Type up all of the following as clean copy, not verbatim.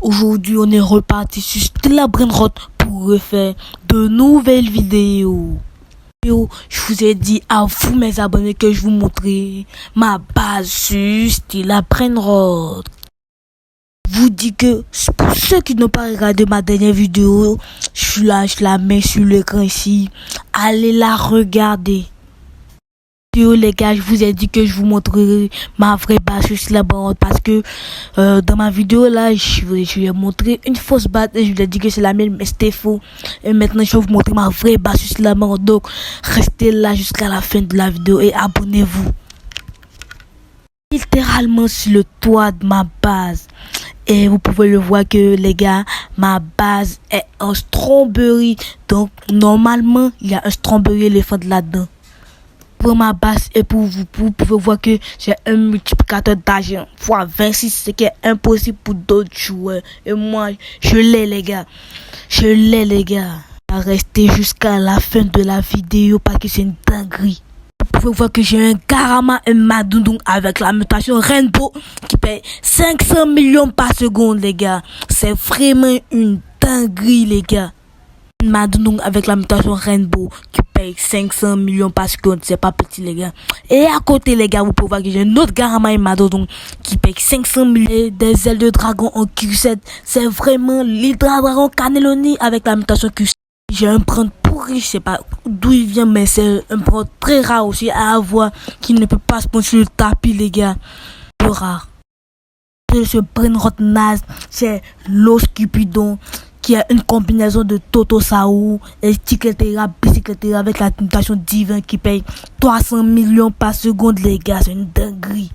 Aujourd'hui, on est reparti sur Stella Brainrot pour refaire de nouvelles vidéos. Je vous ai dit à vous, mes abonnés, que je vous montrerai ma base sur Stella Brainrot. Je vous dis que pour ceux qui n'ont pas regardé ma dernière vidéo, je la mets sur l'écran ici. Allez la regarder. Les gars, je vous ai dit que je vous montrerai ma vraie base sur Stella Brainrot parce que dans ma vidéo là, je vous ai montré une fausse base et je vous ai dit que c'est la mienne, mais c'était faux. Et maintenant, je vais vous montrer ma vraie base sur Stella Brainrot. Donc, restez là jusqu'à la fin de la vidéo et abonnez-vous. Littéralement sur le toit de ma base. Et vous pouvez le voir que les gars, ma base est un strawberry. Donc, normalement, il y a un strawberry éléphant là-dedans. Pour ma base et pour vous pouvez voir que j'ai un multiplicateur d'argent fois 26, ce qui est impossible pour d'autres joueurs. Et moi, je l'ai les gars. Je l'ai les gars. Restez jusqu'à la fin de la vidéo parce que c'est une dinguerie. Vous pouvez voir que j'ai un Karama et Madundung avec la mutation Rainbow qui paye 500 millions par seconde les gars. C'est vraiment une dinguerie les gars. Madundung avec la mutation Rainbow qui paye 500 millions par seconde, c'est pas petit les gars. Et à côté les gars, vous pouvez voir que j'ai un autre Karama et Madundung qui paye 500 millions. Et des ailes de dragon en Q7, c'est vraiment l'Hydra Dragon Cannelloni avec la mutation Q7. J'ai un brand pourri, je sais pas d'où il vient, mais c'est un brand très rare aussi à avoir qui ne peut pas se prendre sur le tapis les gars. Plus rare. Ce Brainrot naze, c'est l'os Cupidon qui a une combinaison de Toto Sao et Ticletera Bicycletera avec la mutation divin qui paye 300 millions par seconde les gars, c'est une dinguerie.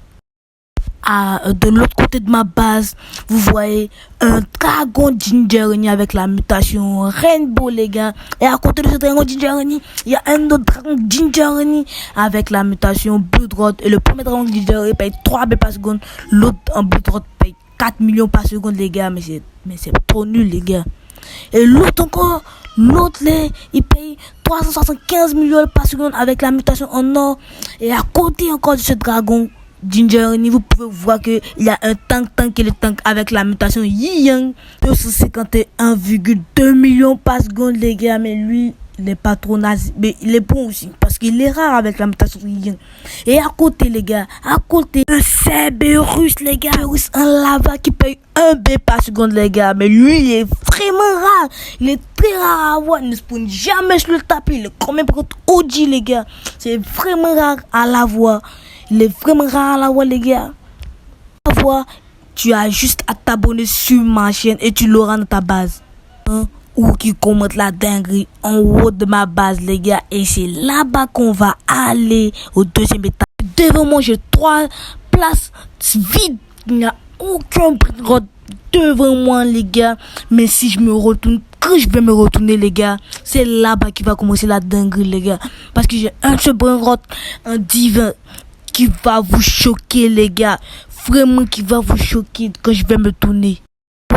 De l'autre côté de ma base, vous voyez un dragon Gingeroni avec la mutation Rainbow les gars. Et à côté de ce dragon Gingeroni, il y a un autre dragon Gingeroni avec la mutation Bloodrot. Et le premier dragon Gingeroni paye 3 B par seconde. L'autre en Bloodrot paye 4 millions par seconde les gars. Mais c'est trop nul les gars. Et l'autre encore, il paye 375 millions par seconde avec la mutation en or. Et à côté encore de ce dragon Gingeroni, vous pouvez voir que il y a un tank et le tank avec la mutation Yi-Yang 251,2 millions par seconde les gars. Mais lui, il n'est pas trop nazi, mais il est bon aussi parce qu'il est rare avec la mutation Yi-Yang. Et à côté les gars, un Cerberus les gars, Cerberus en lava qui paye 1 B par seconde les gars. Mais lui, il est vraiment rare, il est très rare à avoir, il ne spawn jamais sur le tapis, il est quand même contre OG les gars. C'est vraiment rare à l'avoir. Il est vraiment rare à la voir les gars. Tu as juste à t'abonner sur ma chaîne et tu l'auras dans ta base. Ou qui commente la dinguerie en haut de ma base les gars. Et c'est là-bas qu'on va aller au deuxième étage. Devant moi j'ai 3 places vides. Il n'y a aucun Brainrot devant moi les gars. Mais si je me retourne, quand je vais me retourner les gars, c'est là-bas qui va commencer la dinguerie les gars. Parce que j'ai un seul Brainrot, un divin qui va vous choquer les gars, vraiment qui va vous choquer quand je vais me tourner.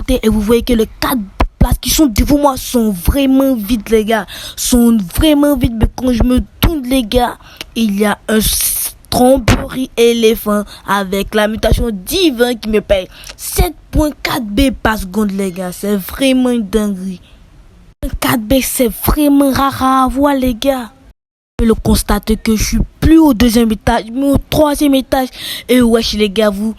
Et vous voyez que les 4 places qui sont devant moi sont vraiment vides les gars, sont vraiment vides. Mais quand je me tourne les gars, il y a un Strawberry éléphant avec la mutation divin qui me paye 7.4 B par seconde les gars. C'est vraiment une dinguerie. 4 B c'est vraiment rare à avoir les gars. Le constater que je suis plus au deuxième étage mais au troisième étage. Et wesh les gars, vous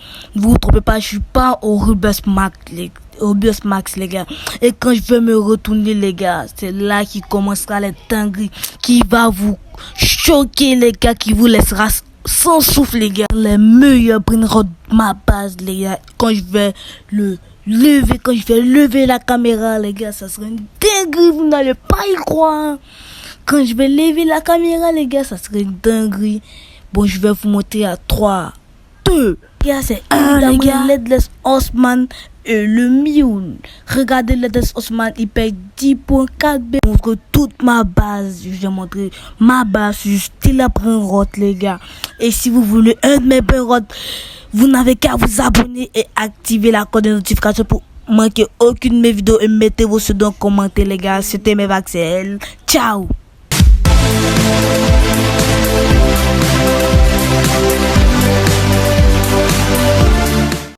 trompez pas, je suis pas au Rubus Max les gars. Et quand je vais me retourner les gars, c'est là qui commencera les dingueries qui va vous choquer les gars, qui vous laissera sans souffle les gars. Les meilleurs Brainrot de ma base les gars. Quand je vais lever la caméra les gars, ça sera une dinguerie, vous n'allez pas y croire. Quand je vais lever la caméra, les gars, ça serait une dinguerie. Bon, je vais vous montrer à 3, 2. Les gars, c'est les gars, Ledless Osman et le Mule. Regardez Ledless Osman, il paye 10.4 B. Je montre toute ma base. Je vais montrer ma base sur Stella Brainrot, les gars. Et si vous voulez un de mes Brainrot, vous n'avez qu'à vous abonner et activer la code de notification pour manquer aucune de mes vidéos. Et mettez vos pseudos en commentaire, les gars. C'était Mevaxel. Ciao.